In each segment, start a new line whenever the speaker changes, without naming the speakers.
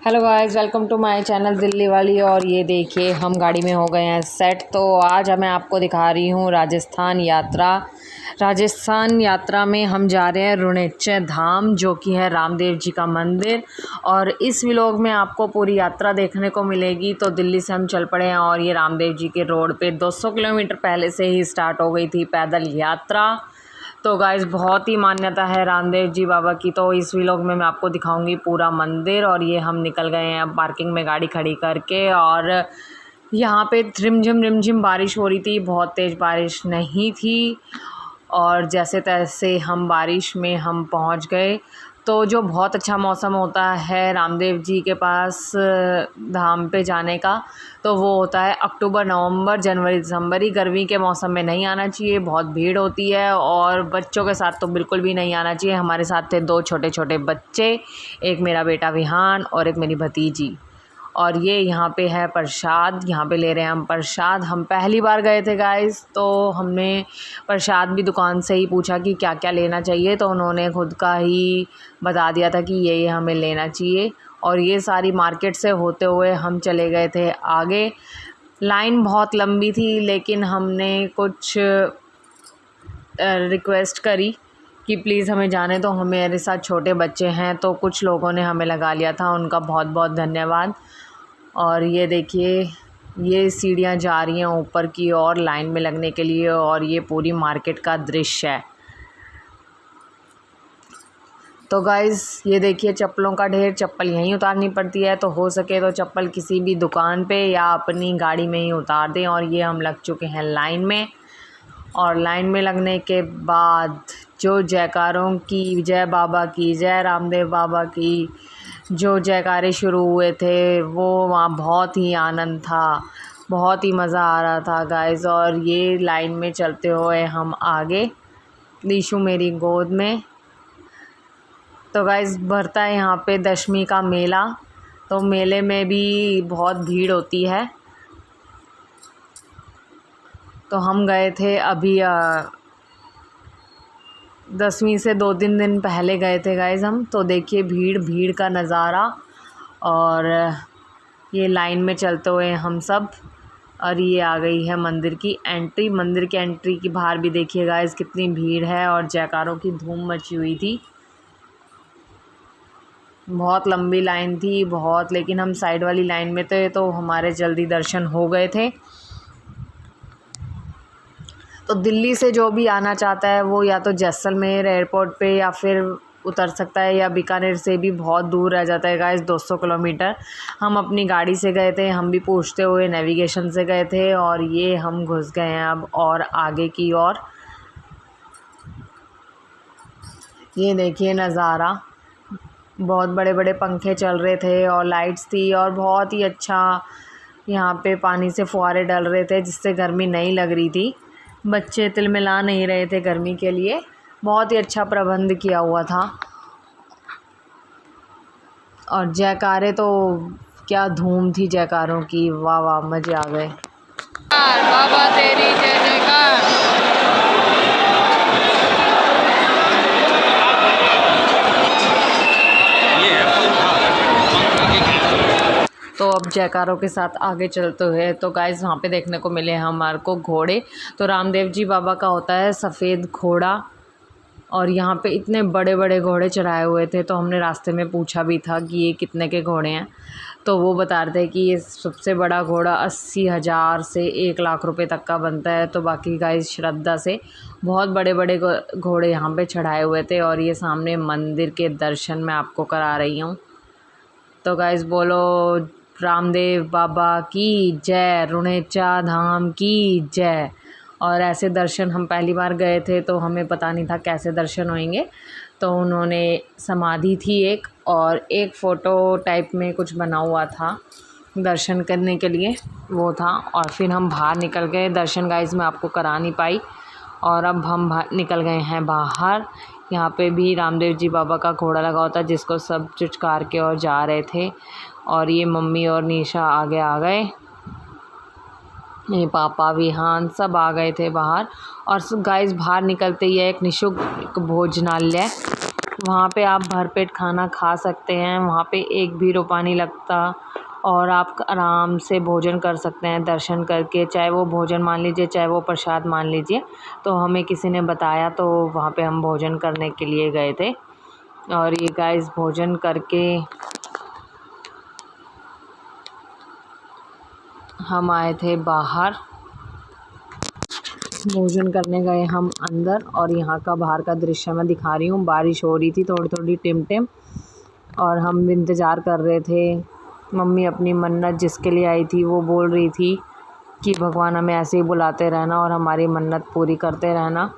Hello guys, welcome to my channel Delhi वाली। और ये देखिए हम गाड़ी में हो गए हैं सेट। तो आज मैं आपको दिखा रही हूँ राजस्थान यात्रा। राजस्थान यात्रा में हम जा रहे हैं रुणेचय धाम, जो कि है रामदेव जी का मंदिर। और इस व्लॉग में आपको पूरी यात्रा देखने को मिलेगी। तो दिल्ली से हम चल पड़े हैं और ये रामदेव जी के रोड पे 200 किलोमीटर पहले से ही स्टार्ट हो गई थी पैदल यात्रा। तो गाइस बहुत ही मान्यता है रामदेव जी बाबा की। तो इस व्लॉग में मैं आपको दिखाऊंगी पूरा मंदिर। और ये हम निकल गए हैं अब पार्किंग में गाड़ी खड़ी करके। और यहाँ पे रिमझिम बारिश हो रही थी, बहुत तेज़ बारिश नहीं थी। और जैसे तैसे हम बारिश में हम पहुँच गए। तो जो बहुत अच्छा मौसम होता है रामदेव जी के पास धाम पे जाने का, तो वो होता है अक्टूबर, नवंबर, जनवरी, दिसंबर ही। गर्मी के मौसम में नहीं आना चाहिए, बहुत भीड़ होती है। और बच्चों के साथ तो बिल्कुल भी नहीं आना चाहिए। हमारे साथ थे 2 छोटे छोटे बच्चे, एक मेरा बेटा विहान और एक मेरी भतीजी। और ये यहाँ पे है प्रसाद, यहाँ पे ले रहे हैं हम प्रसाद। हम पहली बार गए थे गाइस, तो हमने प्रसाद भी दुकान से ही पूछा कि क्या क्या लेना चाहिए। तो उन्होंने खुद का ही बता दिया था कि ये हमें लेना चाहिए। और ये सारी मार्केट से होते हुए हम चले गए थे आगे। लाइन बहुत लंबी थी, लेकिन हमने कुछ रिक्वेस्ट करी कि प्लीज़ हमें जाने दो। मेरे साथ छोटे बच्चे हैं, तो कुछ लोगों ने हमें लगा लिया था, उनका बहुत बहुत धन्यवाद। और ये देखिए ये सीढ़ियाँ जा रही हैं ऊपर की ओर लाइन में लगने के लिए। और ये पूरी मार्केट का दृश्य है। तो गाइज़ ये देखिए चप्पलों का ढेर। चप्पल यहीं उतारनी पड़ती है, तो हो सके तो चप्पल किसी भी दुकान पे या अपनी गाड़ी में ही उतार दें। और ये हम लग चुके हैं लाइन में। और लाइन में लगने के बाद जो जयकारों की, जय बाबा की, जय रामदेव बाबा की जो जयकारे शुरू हुए थे, वो वहाँ बहुत ही आनंद था, बहुत ही मज़ा आ रहा था गाइस। और ये लाइन में चलते हुए हम आगे, लीशु मेरी गोद में। तो गाइस भरता है यहाँ पे दशमी का मेला। तो मेले में भी बहुत भीड़ होती है। तो हम गए थे अभी 10वीं से 2-3 दिन पहले गए थे गाइज़ हम। तो देखिए भीड़ का नज़ारा। और ये लाइन में चलते हुए हम सब। और ये आ गई है मंदिर की एंट्री। मंदिर के एंट्री की बाहर भी देखिए गाइज़ कितनी भीड़ है और जयकारों की धूम मची हुई थी। बहुत लंबी लाइन थी बहुत, लेकिन हम साइड वाली लाइन में थे तो हमारे जल्दी दर्शन हो गए थे। तो दिल्ली से जो भी आना चाहता है वो या तो जैसलमेर एयरपोर्ट पे या फिर उतर सकता है, या बीकानेर से भी बहुत दूर रह जाता है गाइस 200 किलोमीटर। हम अपनी गाड़ी से गए थे, हम भी पूछते हुए नेविगेशन से गए थे। और ये हम घुस गए हैं अब और आगे की ओर। ये देखिए नज़ारा, बहुत बड़े बड़े पंखे चल रहे थे और लाइट्स थी। और बहुत ही अच्छा यहाँ पे पानी से फुहारे डल रहे थे, जिससे गर्मी नहीं लग रही थी। बच्चे तिलमिला नहीं रहे थे गर्मी के लिए। बहुत ही अच्छा प्रबंध किया हुआ था। और जयकारे तो क्या धूम थी जयकारों की, वाह वाह मज़े आ गए। बाबा तेरी जय जयकार। तो अब जयकारों के साथ आगे चलते हुए तो गाइस वहाँ पे देखने को मिले हमारे को घोड़े। तो रामदेव जी बाबा का होता है सफ़ेद घोड़ा। और यहाँ पे इतने बड़े बड़े घोड़े चढ़ाए हुए थे। तो हमने रास्ते में पूछा भी था कि ये कितने के घोड़े हैं। तो वो बता रहे थे कि ये सबसे बड़ा घोड़ा 80,000 से 1 लाख रुपए तक का बनता है। तो बाकी गाइस श्रद्धा से बहुत बड़े बड़े घोड़े यहाँ पे चढ़ाए हुए थे। और ये सामने मंदिर के दर्शन मैं आपको करा रही हूँ। तो गाइस बोलो रामदेव बाबा की जय, रुणेचा धाम की जय। और ऐसे दर्शन हम पहली बार गए थे, तो हमें पता नहीं था कैसे दर्शन होंगे। तो उन्होंने समाधि थी एक, और एक फ़ोटो टाइप में कुछ बना हुआ था दर्शन करने के लिए, वो था। और फिर हम बाहर निकल गए। दर्शन गाइस मैं आपको करा नहीं पाई। और अब हम निकल गए हैं बाहर। यहाँ पे भी रामदेव जी बाबा का घोड़ा लगा होता है, जिसको सब चुचकार के और जा रहे थे। और ये मम्मी और निशा आगे आ गए, ये पापा विहान सब आ गए थे बाहर। और गाइस बाहर निकलते ही एक निशुल्क भोजनालय वहाँ पे आप भरपेट खाना खा सकते हैं, वहाँ पे एक भी रुपया नहीं लगता और आप आराम से भोजन कर सकते हैं दर्शन करके, चाहे वो भोजन मान लीजिए चाहे वो प्रसाद मान लीजिए। तो हमें किसी ने बताया तो वहाँ पे हम भोजन करने के लिए गए थे। और ये गाइस भोजन करके हम आए थे बाहर, भोजन करने गए हम अंदर। और यहाँ का बाहर का दृश्य मैं दिखा रही हूँ। बारिश हो रही थी थोड़ी थोड़ी टिम और हम इंतज़ार कर रहे थे। मम्मी अपनी मन्नत जिसके लिए आई थी वो बोल रही थी कि भगवान हमें ऐसे ही बुलाते रहना और हमारी मन्नत पूरी करते रहना।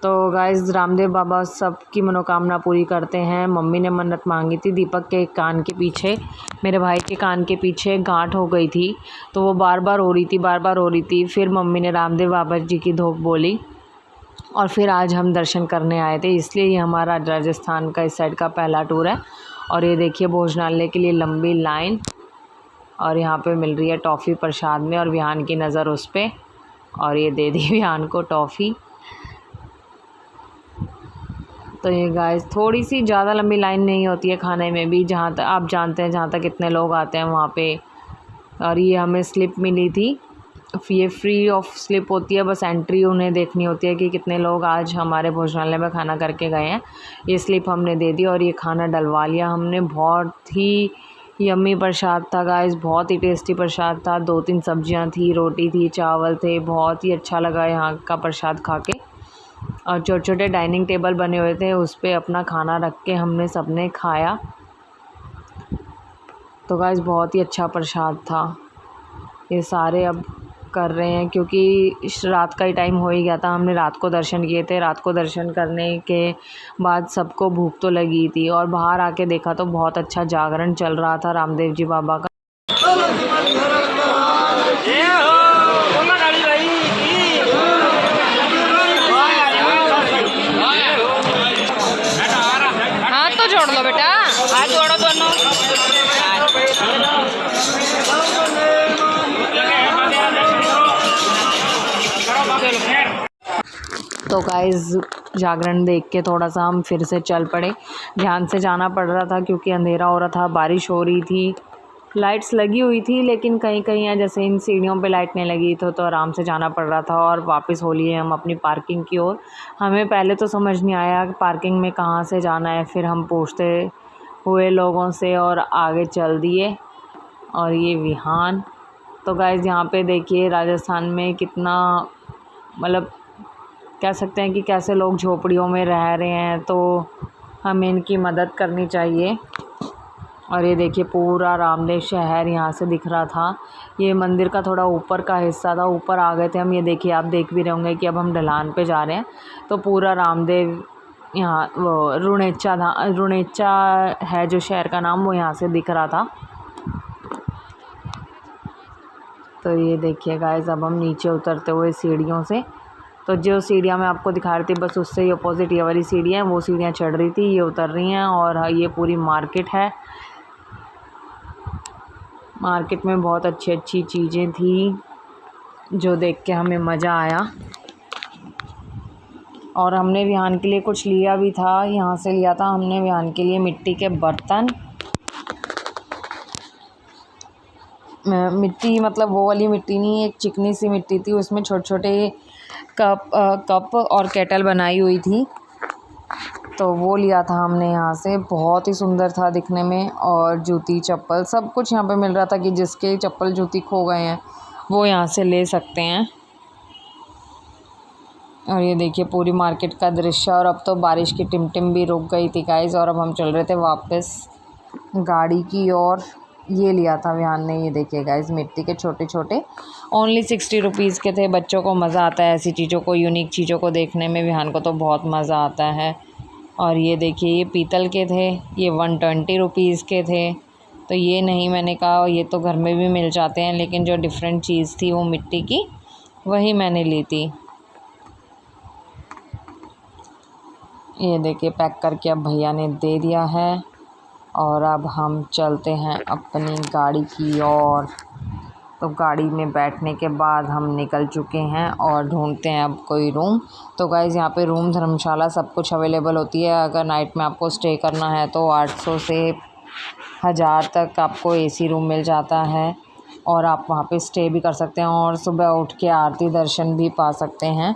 तो गाइस रामदेव बाबा सबकी मनोकामना पूरी करते हैं। मम्मी ने मन्नत मांगी थी दीपक के कान के पीछे, मेरे भाई के कान के पीछे गांठ हो गई थी, तो वो बार बार हो रही थी। फिर मम्मी ने रामदेव बाबा जी की धोख बोली और फिर आज हम दर्शन करने आए थे। इसलिए ये हमारा राजस्थान का इस साइड का पहला टूर है। और ये देखिए भोजनालय के लिए लंबी लाइन, और यहाँ पे मिल रही है टॉफ़ी प्रसाद में, और विहान की नज़र उस पर, और ये दे दी विहान को टॉफ़ी। तो ये गाइस थोड़ी सी ज़्यादा लंबी लाइन नहीं होती है खाने में भी, जहाँ तक आप जानते हैं जहाँ तक कितने लोग आते हैं वहाँ पे। और ये हमें स्लिप मिली थी, ये फ्री ऑफ स्लिप होती है, बस एंट्री उन्हें देखनी होती है कि कितने लोग आज हमारे भोजनालय में खाना करके गए हैं। ये स्लिप हमने दे दी और ये खाना डलवा लिया हमने। बहुत ही यम्मी प्रसाद था गाइस, बहुत ही टेस्टी प्रसाद था। 2-3 सब्जियां थी, रोटी थी, चावल थे, बहुत ही अच्छा लगा यहाँ का प्रसाद खा के। और छोटे छोटे डाइनिंग टेबल बने हुए थे, उस पर अपना खाना रख के हमने सबने खाया। तो गाइस बहुत ही अच्छा प्रसाद था। ये सारे अब कर रहे हैं क्योंकि रात का ही टाइम हो ही गया था, हमने रात को दर्शन किए थे। रात को दर्शन करने के बाद सबको भूख तो लगी थी, और बाहर आके देखा तो बहुत अच्छा जागरण चल रहा था रामदेव जी बाबा का। हाथ तो जोड़ लो बेटा, हाथ जोड़ो दोनों। तो गाइस जागरण देख के थोड़ा सा हम फिर से चल पड़े। ध्यान से जाना पड़ रहा था क्योंकि अंधेरा हो रहा था, बारिश हो रही थी, लाइट्स लगी हुई थी लेकिन कहीं कहीं है जैसे इन सीढ़ियों पे लाइट नहीं लगी तो आराम से जाना पड़ रहा था। और वापस हो लिए हम अपनी पार्किंग की ओर। हमें पहले तो समझ नहीं आया कि पार्किंग में कहाँ से जाना है, फिर हम पूछते हुए लोगों से और आगे चल दिए। और ये विहान। तो गाइस यहाँ पे देखिए राजस्थान में कितना मतलब कह सकते हैं कि कैसे लोग झोपड़ियों में रह रहे हैं, तो हमें इनकी मदद करनी चाहिए। और ये देखिए पूरा रामदेव शहर यहाँ से दिख रहा था। ये मंदिर का थोड़ा ऊपर का हिस्सा था, ऊपर आ गए थे हम। ये देखिए आप देख भी रहे होंगे कि अब हम ढलान पे जा रहे हैं, तो पूरा रामदेव यहाँ वो रुणेचा था, रुणेचा है जो शहर का नाम, वो यहाँ से दिख रहा था। तो ये देखिए गाइस अब हम नीचे उतरते हुए सीढ़ियों से, तो जो सीढ़ियाँ मैं आपको दिखा रही थी बस उससे ही अपोजिट ये वाली सीढ़ी है, वो सीढ़ियाँ चढ़ रही थी, ये उतर रही हैं। और ये पूरी मार्केट है, मार्केट में बहुत अच्छी अच्छी चीज़ें थी जो देख के हमें मज़ा आया। और हमने विहान के लिए कुछ लिया भी था, यहाँ से लिया था हमने विहान के लिए मिट्टी के बर्तन। मिट्टी मतलब वो वाली मिट्टी नहीं, एक चिकनी सी मिट्टी थी, उसमें छोटे छोटे कप और केटल बनाई हुई थी, तो वो लिया था हमने यहाँ से। बहुत ही सुंदर था दिखने में। और जूती चप्पल सब कुछ यहाँ पे मिल रहा था कि जिसके चप्पल जूती खो गए हैं वो यहाँ से ले सकते हैं। और ये देखिए पूरी मार्केट का दृश्य। और अब तो बारिश की टिमटिम भी रुक गई थी गाइस, और अब हम चल रहे थे वापस गाड़ी की ओर। ये लिया था विहान ने, ये देखिए गाइस मिट्टी के छोटे छोटे, ओनली 60 रुपीज़ के थे। बच्चों को मज़ा आता है ऐसी चीज़ों को, यूनिक चीज़ों को देखने में, विहान को तो बहुत मज़ा आता है। और ये देखिए ये पीतल के थे, ये 120 रुपीज़ के थे। तो ये नहीं, मैंने कहा ये तो घर में भी मिल जाते हैं, लेकिन जो डिफरेंट चीज़ थी वो मिट्टी की, वही मैंने ली थी। ये देखिए पैक करके अब भैया ने दे दिया है। और अब हम चलते हैं अपनी गाड़ी की ओर। तो गाड़ी में बैठने के बाद हम निकल चुके हैं और ढूंढते हैं अब कोई रूम। तो गाइज़ यहाँ पे रूम धर्मशाला सब कुछ अवेलेबल होती है। अगर नाइट में आपको स्टे करना है तो 800 से 1000 तक आपको एसी रूम मिल जाता है और आप वहाँ पे स्टे भी कर सकते हैं और सुबह उठ के आरती दर्शन भी पा सकते हैं।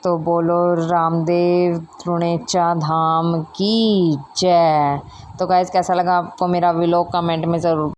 तो बोलो रामदेव रुणेचा धाम की जय। तो गाइज़ कैसा लगा आपको मेरा व्लॉग कमेंट में ज़रूर